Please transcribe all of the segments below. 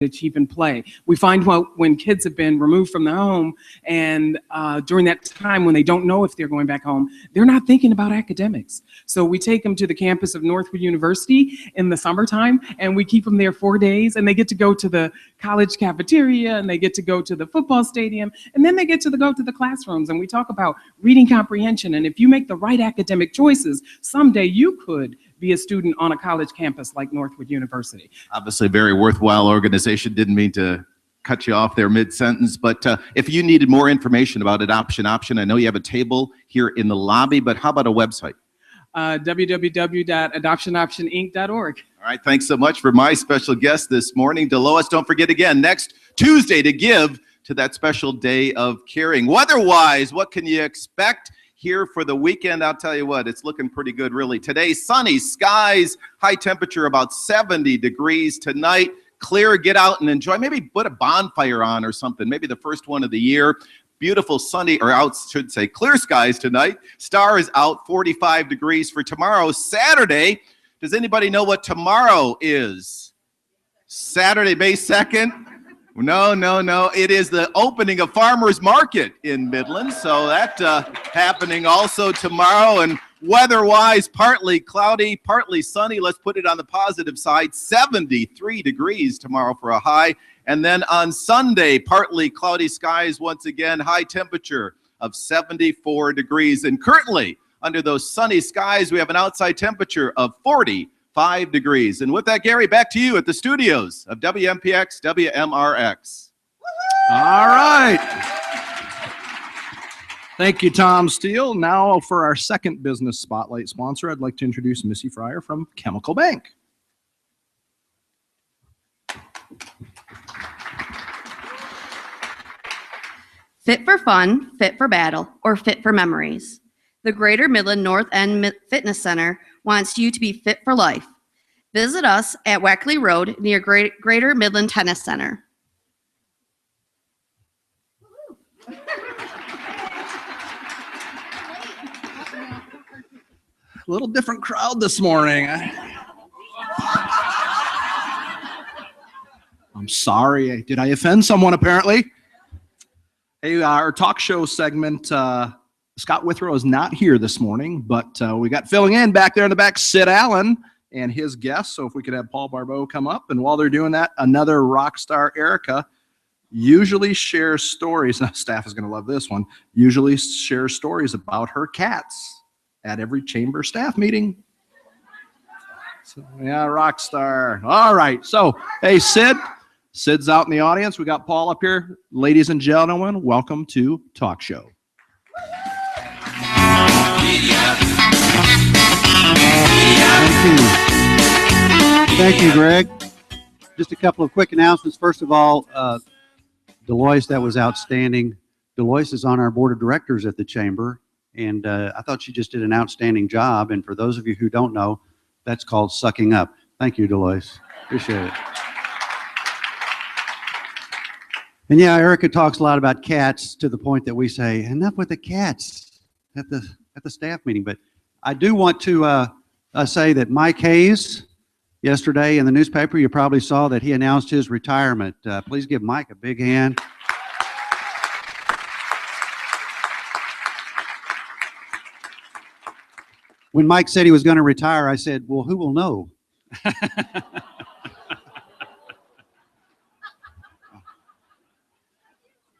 achieve in play. We find when kids have been removed from their home and during that time when they don't know if they're going back home, they're not thinking about academics. So we take them to the campus of Northwood University in the summertime and we keep them there 4 days, and they get to go to the college cafeteria and they get to go to the football stadium, and then they get to go to the classrooms, and we talk about reading comprehension. And if you make the right academic choices, someday you could be a student on a college campus like Northwood University. Obviously a very worthwhile organization. Didn't mean to cut you off there mid-sentence, but if you needed more information about Adoption Option, I know you have a table here in the lobby, but how about a website? www.adoptionoptioninc.org. All right, thanks so much for my special guest this morning, Delois. Don't forget again, next Tuesday to give to that special day of caring. Weather-wise, what can you expect here for the weekend? I'll tell you what, it's looking pretty good, really. Today, sunny skies, high temperature about 70 degrees. Tonight, clear, get out and enjoy. Maybe put a bonfire on or something, maybe the first one of the year. Beautiful sunny, or out, should say, clear skies tonight. Stars out, 45 degrees for tomorrow, Saturday. Does anybody know what tomorrow is? Saturday, May 2nd? No. It is the opening of Farmers Market in Midland. So that happening also tomorrow. And weather-wise, partly cloudy, partly sunny. Let's put it on the positive side. 73 degrees tomorrow for a high. And then on Sunday, partly cloudy skies once again. High temperature of 74 degrees. And currently, under those sunny skies, we have an outside temperature of 45 degrees. And with that, Gary, back to you at the studios of WMPX WMRX. All right. Thank you, Tom Steele. Now for our second business spotlight sponsor, I'd like to introduce Missy Fryer from Chemical Bank. Fit for fun, fit for battle, or fit for memories. The Greater Midland North End Fitness Center wants you to be fit for life. Visit us at Wackley Road near Greater Midland Tennis Center. A little different crowd this morning. I'm sorry. Did I offend someone apparently? Hey, our talk show segment, Scott Withrow is not here this morning, but we got filling in back there in the back, Sid Allen and his guests. So if we could have Paul Barbeau come up. And while they're doing that, another rock star, Erica, usually shares stories. Now, staff is going to love this one. Usually shares stories about her cats at every chamber staff meeting. So, yeah, rock star. All right. So, hey, Sid's out in the audience. We got Paul up here. Ladies and gentlemen, welcome to Talk Show. Thank you, Greg. Just a couple of quick announcements. First of all, Delois, that was outstanding. Delois is on our board of directors at the chamber, and I thought she just did an outstanding job. And for those of you who don't know, that's called sucking up. Thank you, Delois. Appreciate it. And yeah, Erica talks a lot about cats to the point that we say, enough with the cats at the staff meeting. But I do want to say that Mike Hayes, yesterday in the newspaper, you probably saw that he announced his retirement. Please give Mike a big hand. When Mike said he was going to retire, I said, well, who will know?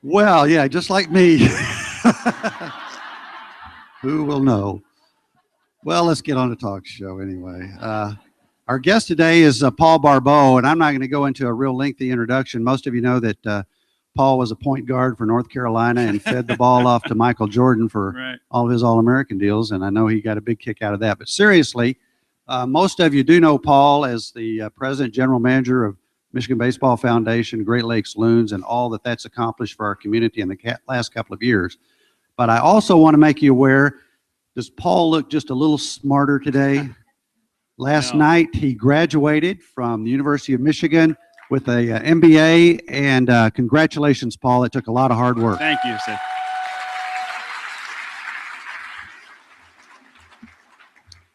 Well, yeah, just like me. Who will know? Well, let's get on the talk show anyway. Our guest today is Paul Barbeau, and I'm not going to go into a real lengthy introduction. Most of you know that Paul was a point guard for North Carolina and fed the ball off to Michael Jordan for all of his All-American deals, and I know he got a big kick out of that. But seriously, most of you do know Paul as the president, general manager of Michigan Baseball Foundation, Great Lakes Loons, and all that that's accomplished for our community in the last couple of years. But I also want to make you aware, does Paul look just a little smarter today? Last night, he graduated from the University of Michigan with a MBA, and congratulations, Paul. It took a lot of hard work. Thank you, Sid.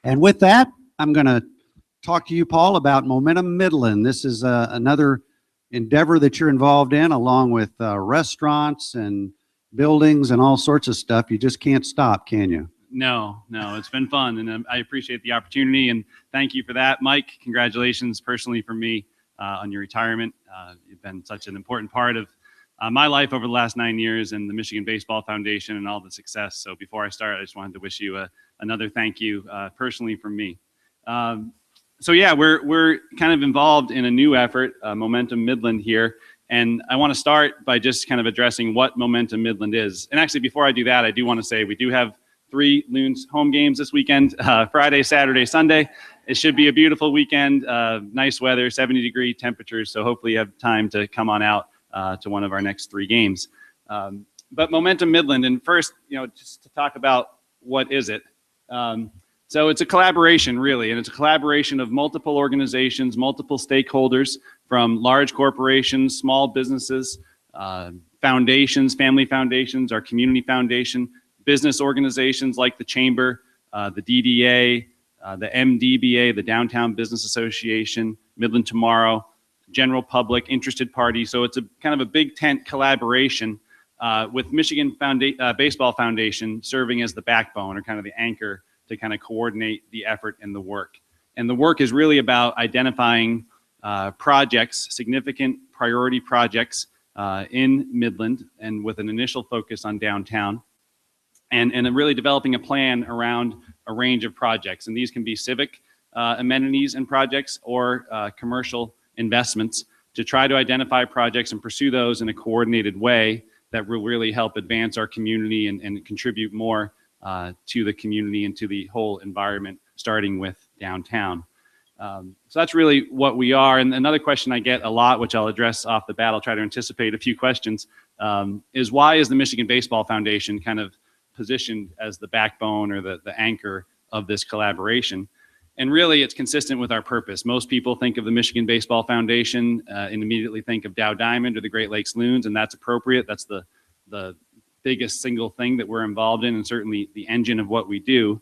And with that, I'm going to talk to you, Paul, about Momentum Midland. This is another endeavor that you're involved in, along with restaurants and buildings and all sorts of stuff. You just can't stop, can you? No, it's been fun, and I appreciate the opportunity, and thank you for that, Mike. Congratulations personally for me on your retirement. You've been such an important part of my life over the last 9 years, and the Michigan Baseball Foundation and all the success. So before I start, I just wanted to wish you another thank you personally from me. So yeah, we're kind of involved in a new effort, Momentum Midland here. And I want to start by just kind of addressing what Momentum Midland is. And actually, before I do that, I do want to say we do have 3 Loons home games this weekend, Friday, Saturday, Sunday. It should be a beautiful weekend, nice weather, 70-degree temperatures. So hopefully you have time to come on out to one of our next 3 games. But Momentum Midland, and first, just to talk about what is it. So it's a collaboration, really, and it's a collaboration of multiple organizations, multiple stakeholders, from large corporations, small businesses, foundations, family foundations, our community foundation, business organizations like the Chamber, the DDA, the MDBA, the Downtown Business Association, Midland Tomorrow, general public, interested parties. So it's a kind of a big tent collaboration with Michigan Baseball Foundation serving as the backbone, or kind of the anchor, to kind of coordinate the effort and the work. And the work is really about identifying projects, significant priority projects in Midland, and with an initial focus on downtown, and really developing a plan around a range of projects. And these can be civic amenities and projects, or commercial investments, to try to identify projects and pursue those in a coordinated way that will really help advance our community and contribute more to the community and to the whole environment, starting with downtown. So that's really what we are. And another question I get a lot, which I'll address off the bat, I'll try to anticipate a few questions, is why is the Michigan Baseball Foundation kind of positioned as the backbone or the anchor of this collaboration? And really, it's consistent with our purpose. Most people think of the Michigan Baseball Foundation and immediately think of Dow Diamond or the Great Lakes Loons, and that's appropriate. That's the biggest single thing that we're involved in, and certainly the engine of what we do.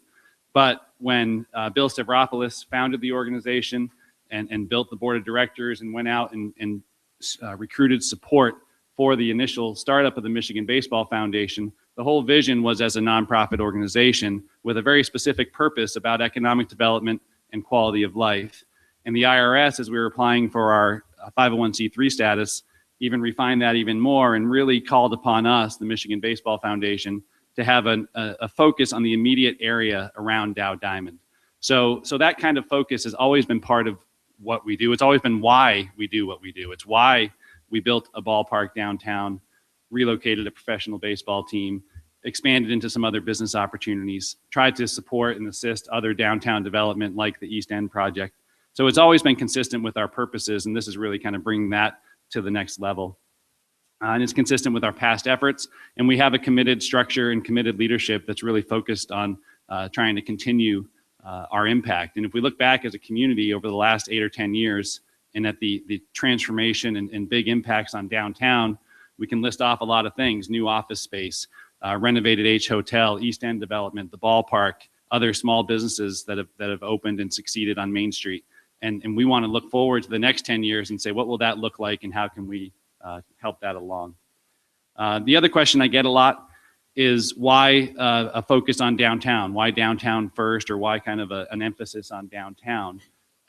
But when Bill Stavropoulos founded the organization and built the board of directors and went out and recruited support for the initial startup of the Michigan Baseball Foundation, the whole vision was as a nonprofit organization with a very specific purpose about economic development and quality of life. And the IRS, as we were applying for our 501c3 status, even refined that even more and really called upon us, the Michigan Baseball Foundation, to have a focus on the immediate area around Dow Diamond. So that kind of focus has always been part of what we do. It's always been why we do what we do. It's why we built a ballpark downtown, relocated a professional baseball team, expanded into some other business opportunities, tried to support and assist other downtown development like the East End project. So it's always been consistent with our purposes, and this is really kind of bringing that to the next level. And it's consistent with our past efforts, and we have a committed structure and committed leadership that's really focused on trying to continue our impact. And if we look back as a community over the last 8 or 10 years and at the transformation and big impacts on downtown, we can list off a lot of things: new office space, renovated H Hotel, East End development, the ballpark, other small businesses that have opened and succeeded on Main Street. And we want to look forward to the next 10 years and say, what will that look like, and how can we help that along? The other question I get a lot is why a focus on downtown? Why downtown first, or why kind of an emphasis on downtown?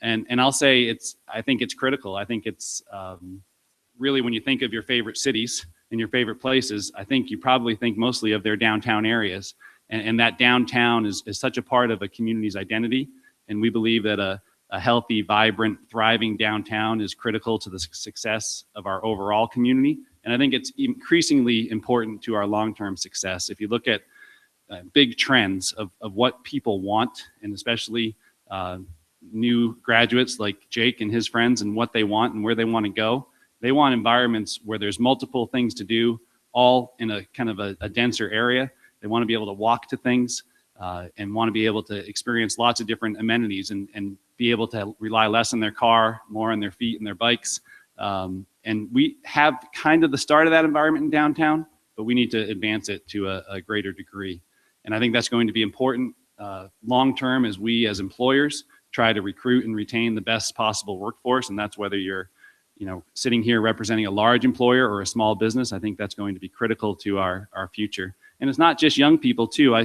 And I'll say I think it's critical. I think it's really, when you think of your favorite cities and your favorite places, I think you probably think mostly of their downtown areas. And that downtown is such a part of a community's identity. And we believe that a healthy, vibrant, thriving downtown is critical to the success of our overall community. And I think it's increasingly important to our long-term success. If you look at big trends of what people want, and especially new graduates like Jake and his friends, and what they want and where they want to go, they want environments where there's multiple things to do, all in a kind of a denser area. They want to be able to walk to things and want to be able to experience lots of different amenities and be able to rely less on their car, more on their feet and their bikes. And we have kind of the start of that environment in downtown, but we need to advance it to a greater degree. And I think that's going to be important long-term as we as employers try to recruit and retain the best possible workforce. And that's whether you're sitting here representing a large employer or a small business, I think that's going to be critical to our future. And it's not just young people too. I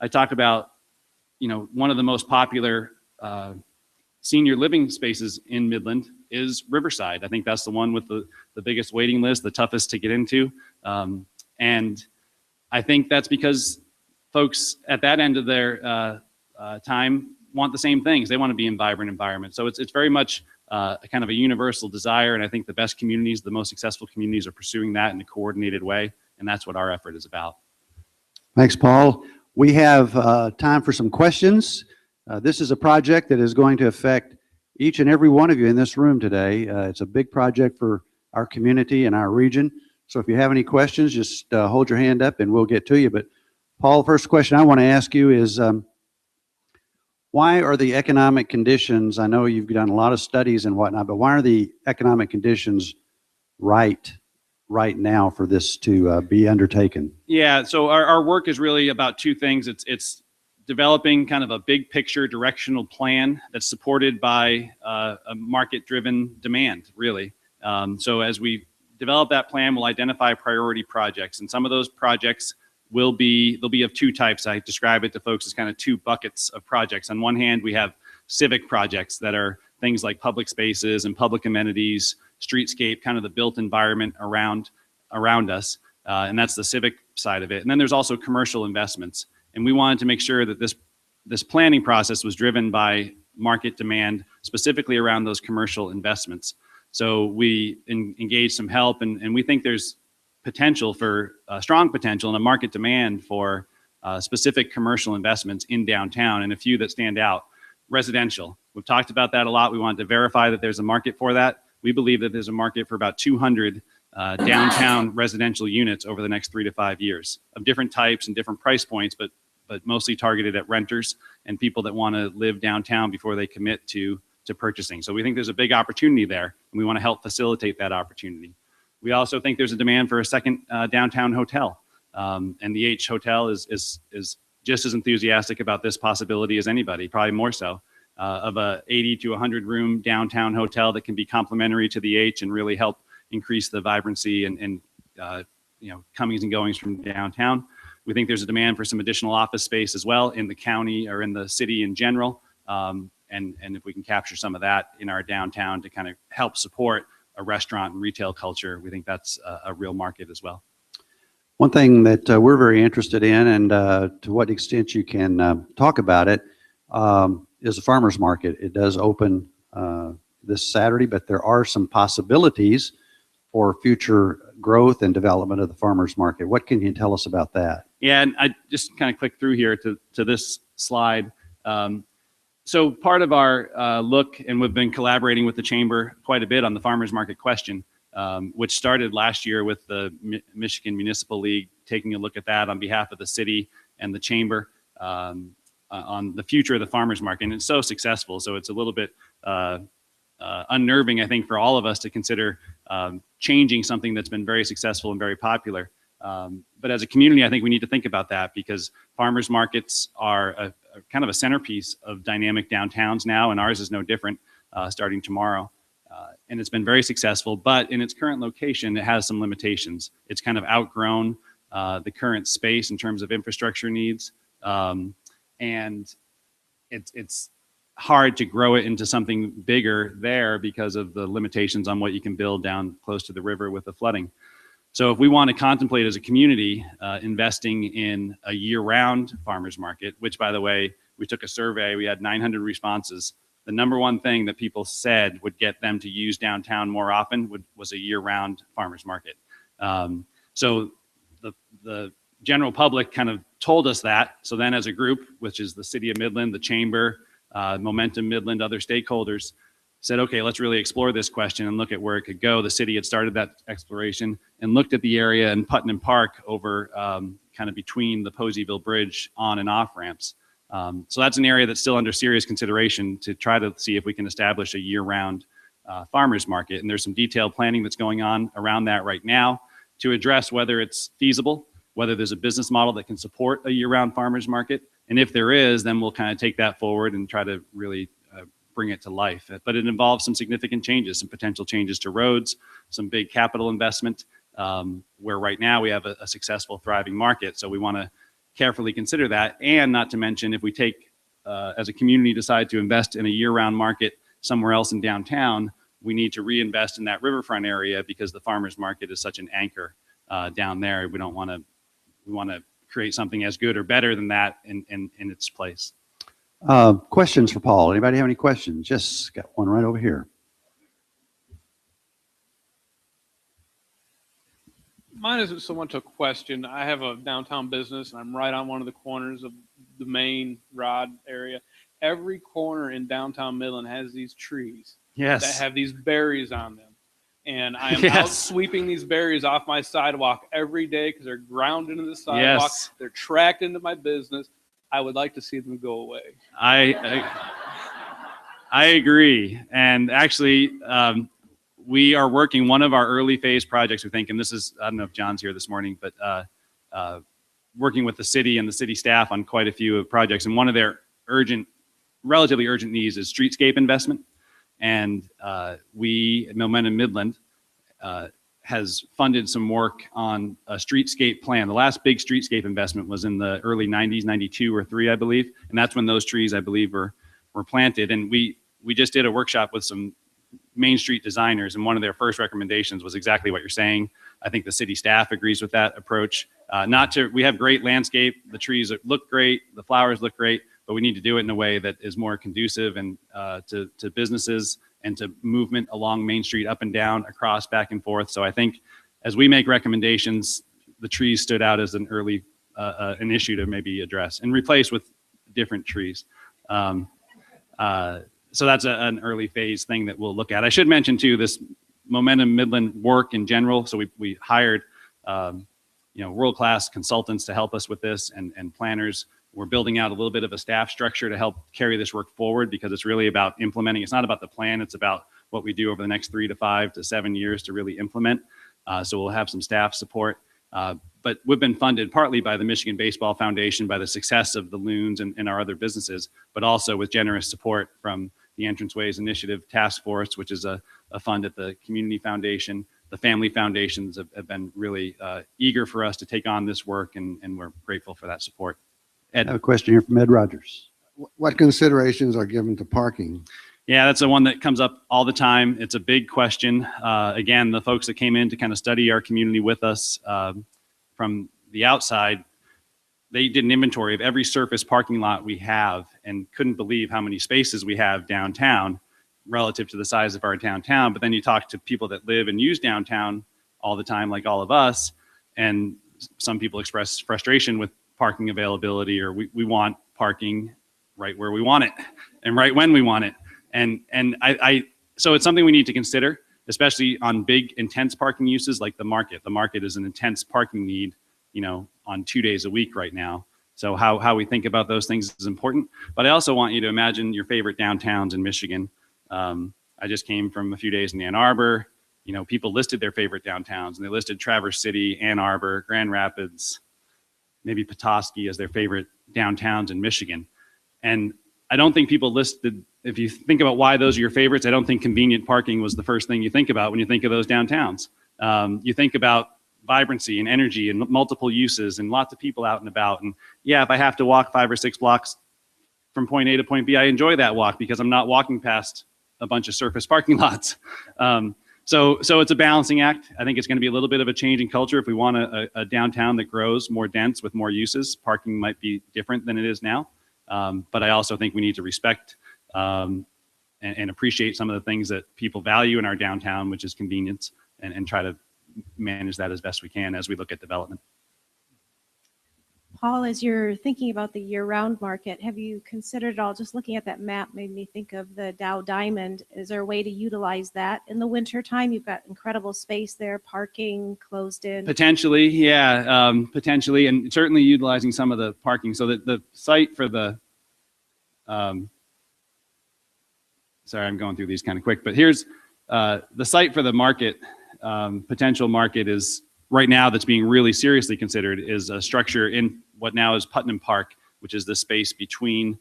talk about, one of the most popular senior living spaces in Midland is Riverside. I think that's the one with the biggest waiting list, the toughest to get into. And I think that's because folks at that end of their time want the same things. They want to be in vibrant environments. So it's very much a kind of a universal desire. And I think the best communities, the most successful communities, are pursuing that in a coordinated way. And that's what our effort is about. Thanks, Paul. We have time for some questions. This is a project that is going to affect each and every one of you in this room today. It's a big project for our community and our region. So if you have any questions, just hold your hand up and we'll get to you. But Paul, first question I want to ask you is, why are the economic conditions, I know you've done a lot of studies and whatnot, but why are the economic conditions right now for this to be undertaken? Yeah, so our work is really about two things. It's developing kind of a big picture directional plan that's supported by a market-driven demand, really. So as we develop that plan, we'll identify priority projects, and some of those projects they'll be of two types. I describe it to folks as kind of two buckets of projects. On one hand, we have civic projects that are things like public spaces and public amenities, streetscape, kind of the built environment around us. And that's the civic side of it. And then there's also commercial investments. And we wanted to make sure that this planning process was driven by market demand, specifically around those commercial investments. So we engaged some help, and we think there's strong potential and a market demand for specific commercial investments in downtown, and a few that stand out. Residential. We've talked about that a lot. We wanted to verify that there's a market for that. We believe that there's a market for about 200 downtown residential units over the next 3 to 5 years of different types and different price points, but mostly targeted at renters and people that want to live downtown before they commit to purchasing. So we think there's a big opportunity there, and we want to help facilitate that opportunity. We also think there's a demand for a second downtown hotel, and the H Hotel is just as enthusiastic about this possibility as anybody, probably more so, of a 80 to 100 room downtown hotel that can be complementary to the H and really help increase the vibrancy and comings and goings from downtown. We think there's a demand for some additional office space as well in the county or in the city in general, and if we can capture some of that in our downtown to kind of help support a restaurant and retail culture, we think that's a real market as well. One thing that we're very interested in, and to what extent you can talk about it, is the farmers market. It does open this Saturday, but there are some possibilities for future growth and development of the farmers market. What can you tell us about that? Yeah, and I just kind of click through here to this slide. So part of our look, and we've been collaborating with the Chamber quite a bit on the farmers market question, which started last year with the Michigan Municipal League, taking a look at that on behalf of the city and the Chamber on the future of the farmers market. And it's so successful, so it's a little bit unnerving, I think, for all of us to consider changing something that's been very successful and very popular. But as a community, I think we need to think about that, because farmers markets are a kind of a centerpiece of dynamic downtowns now, and ours is no different, starting tomorrow. And it's been very successful, but in its current location, it has some limitations. It's kind of outgrown the current space in terms of infrastructure needs, and it's hard to grow it into something bigger there because of the limitations on what you can build down close to the river with the flooding. So if we want to contemplate as a community investing in a year-round farmers market, which, by the way, we took a survey, we had 900 responses. The number one thing that people said would get them to use downtown more often was a year-round farmers market. So the general public kind of told us that. So then as a group, which is the City of Midland, the Chamber, Momentum Midland, other stakeholders, said, okay, let's really explore this question and look at where it could go. The city had started that exploration and looked at the area in Putnam Park over kind of between the Poseyville Bridge on and off ramps. So that's an area that's still under serious consideration to try to see if we can establish a year-round farmers market. And there's some detailed planning that's going on around that right now to address whether it's feasible, whether there's a business model that can support a year-round farmers market. And if there is, then we'll kind of take that forward and try to really bring it to life. But it involves some significant changes, some potential changes to roads, some big capital investment, where right now we have a successful, thriving market. So we want to carefully consider that. And not to mention, if we take, as a community, decide to invest in a year-round market somewhere else in downtown, we need to reinvest in that riverfront area because the farmers market is such an anchor down there. We don't want to, we want to create something as good or better than that in its place. Questions for Paul? Anybody have any questions? Just got one right over here. Mine isn't so much a question. I have a downtown business, and I'm right on one of the corners of the main rod area. Every corner in downtown Midland has these trees that have these berries on them. And I am out sweeping these berries off my sidewalk every day because they're ground into the sidewalk. They're tracked into my business. I would like to see them go away. I agree. And actually, we are working one of our early phase projects, we think, and this is, I don't know if John's here this morning, but working with the city and the city staff on quite a few of projects. And one of their relatively urgent needs is streetscape investment. And we at Momentum Midland has funded some work on a streetscape plan. The last big streetscape investment was in the early 90s, 92 or 3, I believe. And that's when those trees, I believe, were planted. And we just did a workshop with some Main Street designers, and one of their first recommendations was exactly what you're saying. I think the city staff agrees with that approach. We have great landscape, the trees look great, the flowers look great, but we need to do it in a way that is more conducive and to businesses and to movement along Main Street, up and down, across, back and forth. So I think as we make recommendations, the trees stood out as an early an issue to maybe address and replace with different trees. So that's an early phase thing that we'll look at. I should mention too, this Momentum Midland work in general. So we hired world-class consultants to help us with this and planners. We're building out a little bit of a staff structure to help carry this work forward because it's really about implementing. It's not about the plan, it's about what we do over the next 3 to 5 to 7 years to really implement. So we'll have some staff support. But we've been funded partly by the Michigan Baseball Foundation, by the success of the Loons and our other businesses, but also with generous support from the Entranceways Initiative Task Force, which is a fund at the Community Foundation. The family foundations have been really eager for us to take on this work, and we're grateful for that support. Ed. I have a question here from Ed Rogers. What considerations are given to parking? Yeah, that's the one that comes up all the time. It's a big question. Again, the folks that came in to kind of study our community with us from the outside, they did an inventory of every surface parking lot we have and couldn't believe how many spaces we have downtown relative to the size of our downtown. But then you talk to people that live and use downtown all the time, like all of us, and some people express frustration with parking availability, or we want parking right where we want it and right when we want it. And so it's something we need to consider, especially on big, intense parking uses like the market. The market is an intense parking need, on 2 days a week right now. So how we think about those things is important. But I also want you to imagine your favorite downtowns in Michigan. I just came from a few days in Ann Arbor. People listed their favorite downtowns, and they listed Traverse City, Ann Arbor, Grand Rapids, maybe Petoskey as their favorite downtowns in Michigan. And I don't think people listed, if you think about why those are your favorites, I don't think convenient parking was the first thing you think about when you think of those downtowns. You think about vibrancy and energy and multiple uses and lots of people out and about. And yeah, if I have to walk 5 or 6 blocks from point A to point B, I enjoy that walk because I'm not walking past a bunch of surface parking lots. So it's a balancing act. I think it's going to be a little bit of a change in culture. If we want a downtown that grows more dense with more uses, parking might be different than it is now. But I also think we need to respect and appreciate some of the things that people value in our downtown, which is convenience, and try to manage that as best we can as we look at development. Paul, as you're thinking about the year-round market, have you considered at all, just looking at that map made me think of the Dow Diamond. Is there a way to utilize that in the wintertime? You've got incredible space there, parking, closed in. Potentially, yeah, potentially, and certainly utilizing some of the parking. So that the site for the, sorry, I'm going through these kind of quick, but here's the site for the market, potential market is right now that's being really seriously considered is a structure in what now is Putnam Park, which is the space between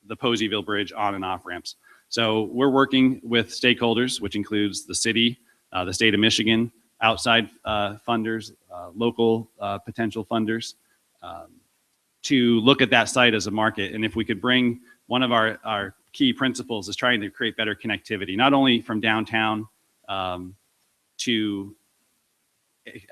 the Poseyville Bridge on and off ramps. So we're working with stakeholders, which includes the city, the state of Michigan, outside funders, local potential funders, to look at that site as a market. And if we could bring one of our key principles is trying to create better connectivity, not only from downtown to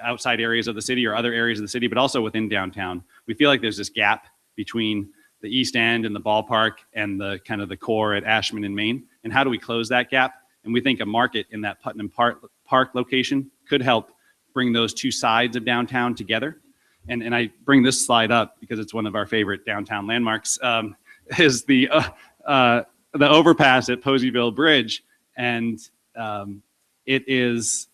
outside areas of the city or other areas of the city, but also within downtown. We feel like there's this gap between the East End and the ballpark and the kind of the core at Ashman and Main. And how do we close that gap? And we think a market in that Putnam Park location could help bring those two sides of downtown together. And I bring this slide up because it's one of our favorite downtown landmarks, is the overpass at Poseyville Bridge. And it is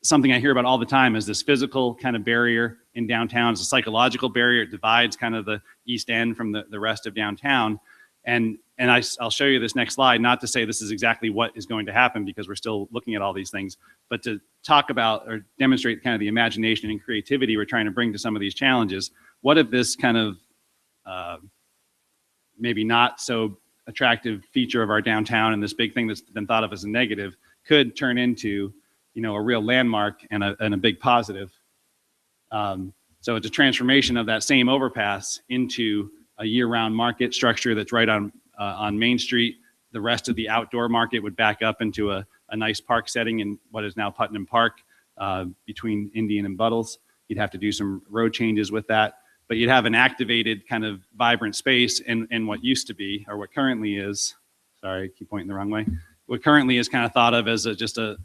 something I hear about all the time, is this physical kind of barrier in downtown. It's a psychological barrier. It divides kind of the East End from the rest of downtown. And I'll show you this next slide, not to say this is exactly what is going to happen because we're still looking at all these things, but to talk about or demonstrate kind of the imagination and creativity we're trying to bring to some of these challenges. What if this kind of maybe not so attractive feature of our downtown and this big thing that's been thought of as a negative could turn into, you know, a real landmark and a big positive. So it's a transformation of that same overpass into a year-round market structure that's right on Main Street. The rest of the outdoor market would back up into a nice park setting in what is now Putnam Park between Indian and Buttles. You'd have to do some road changes with that, but you'd have an activated kind of vibrant space in what used to be, or what currently is, sorry, I keep pointing the wrong way, what currently is kind of thought of as just a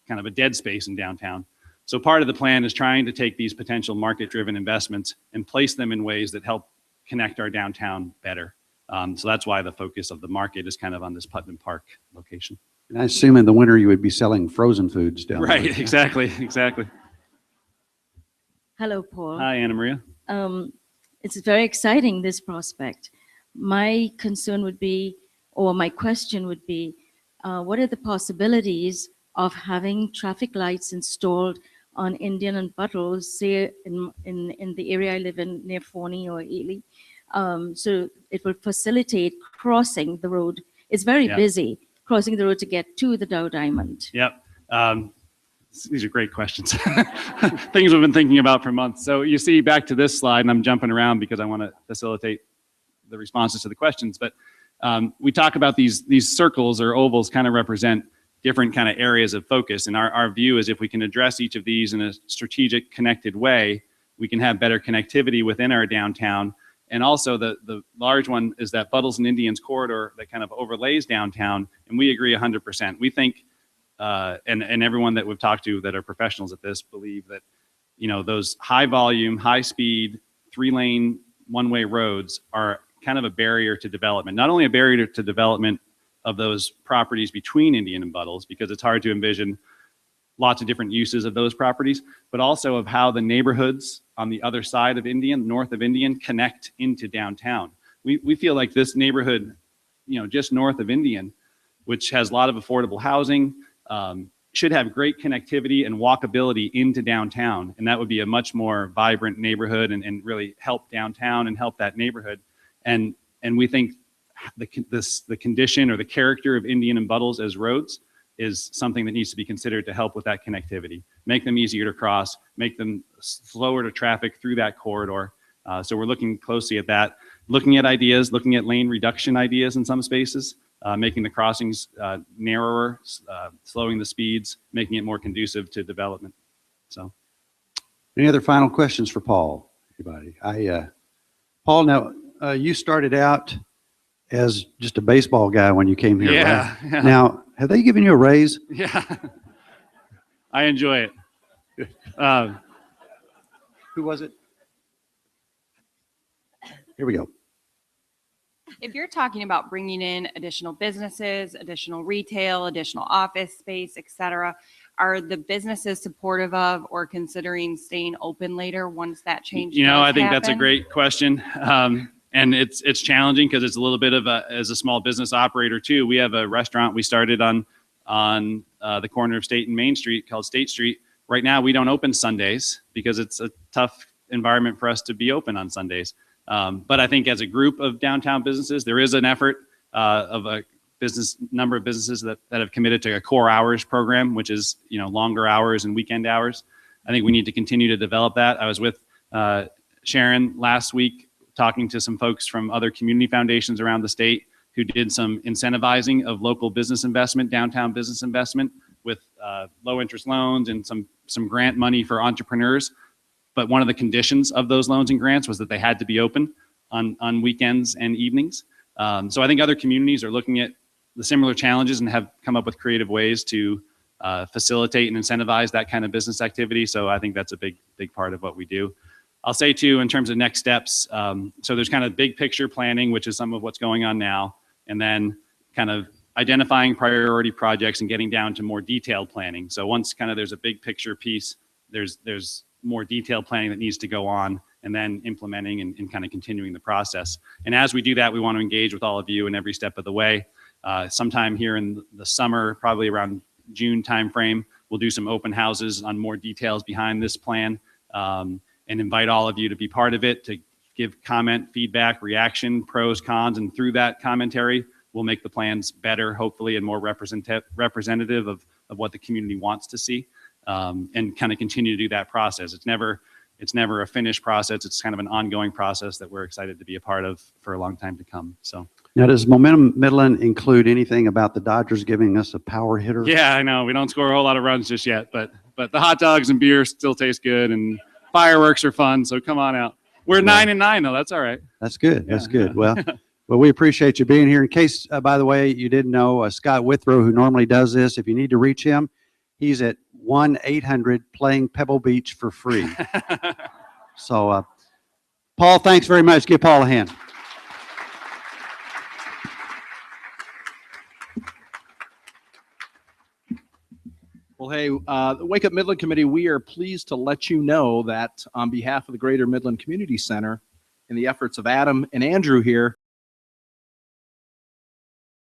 kind of a dead space in downtown. So part of the plan is trying to take these potential market-driven investments and place them in ways that help connect our downtown better. So that's why the focus of the market is kind of on this Putnam Park location. And I assume in the winter you would be selling frozen foods down there. Right, exactly. Hello, Paul. Hi, Anna Maria. It's very exciting, this prospect. My concern would be, or my question would be, what are the possibilities of having traffic lights installed on Indian and Buttles, say in the area I live in near Forney or Ely? So it will facilitate crossing the road. It's very busy, crossing the road to get to the Dow Diamond. Yep. These are great questions. Things we've been thinking about for months. So you see, back to this slide, and I'm jumping around because I want to facilitate the responses to the questions, but we talk about these circles or ovals kind of represent different kind of areas of focus. And our view is if we can address each of these in a strategic, connected way, we can have better connectivity within our downtown. And also the large one is that Buttles and Indians corridor that kind of overlays downtown. And we agree 100%. We think, and everyone that we've talked to that are professionals at this believe that, you know, those high volume, high speed, 3-lane, one-way roads are kind of a barrier to development. Not only a barrier to development of those properties between Indian and Buttles, because it's hard to envision lots of different uses of those properties, but also of how the neighborhoods on the other side of Indian, north of Indian, connect into downtown. We feel like this neighborhood, you know, just north of Indian, which has a lot of affordable housing, should have great connectivity and walkability into downtown. And that would be a much more vibrant neighborhood and really help downtown and help that neighborhood. And we think the condition or the character of Indian and Buttles as roads is something that needs to be considered to help with that connectivity. Make them easier to cross, make them slower to traffic through that corridor. So we're looking closely at that, looking at ideas, looking at lane reduction ideas in some spaces, making the crossings narrower, slowing the speeds, making it more conducive to development. So, Any other final questions for Paul? Anybody? Paul, now you started out as just a baseball guy when you came here, yeah, right? yeah. Now, have they given you a raise? Yeah, I enjoy it. Who was it? Here we go. If you're talking about bringing in additional businesses, additional retail, additional office space, et cetera, are the businesses supportive of or considering staying open later once that change You know, does I think that's a happen? great question. And it's challenging because it's a little bit of as a small business operator too. We have a restaurant we started on the corner of State and Main Street called State Street. Right now, we don't open Sundays because it's a tough environment for us to be open on Sundays. But I think as a group of downtown businesses, there is an effort of a number of businesses that have committed to a core hours program, which is, longer hours and weekend hours. I think we need to continue to develop that. I was with Sharon last week talking to some folks from other community foundations around the state who did some incentivizing of local business investment, downtown business investment with low interest loans and some grant money for entrepreneurs. But one of the conditions of those loans and grants was that they had to be open on weekends and evenings. So I think other communities are looking at the similar challenges and have come up with creative ways to facilitate and incentivize that kind of business activity. So I think that's a big part of what we do. I'll say too, in terms of next steps, so there's kind of big picture planning, which is some of what's going on now, and then kind of identifying priority projects and getting down to more detailed planning. So once kind of there's a big picture piece, there's more detailed planning that needs to go on, and then implementing and kind of continuing the process. And as we do that, we want to engage with all of you in every step of the way. Sometime here in the summer, probably around June timeframe, we'll do some open houses on more details behind this plan, and invite all of you to be part of it, to give comment, feedback, reaction, pros, cons, and through that commentary, we'll make the plans better, hopefully, and more representative of what the community wants to see, and kind of continue to do that process. It's never a finished process. It's kind of an ongoing process that we're excited to be a part of for a long time to come. So. Now, does Momentum Midland include anything about the Dodgers giving us a power hitter? Yeah, I know. We don't score a whole lot of runs just yet, but the hot dogs and beer still taste good, and fireworks are fun. So come on out. We're 9-9 though. That's all right. That's good. That's good. Well, we appreciate you being here. In case, by the way, you didn't know, Scott Withrow, who normally does this, if you need to reach him, he's at 1-800 playing Pebble Beach for free. So, Paul, thanks very much. Give Paul a hand. Well, hey, the Wake Up Midland Committee, we are pleased to let you know that on behalf of the Greater Midland Community Center and the efforts of Adam and Andrew here,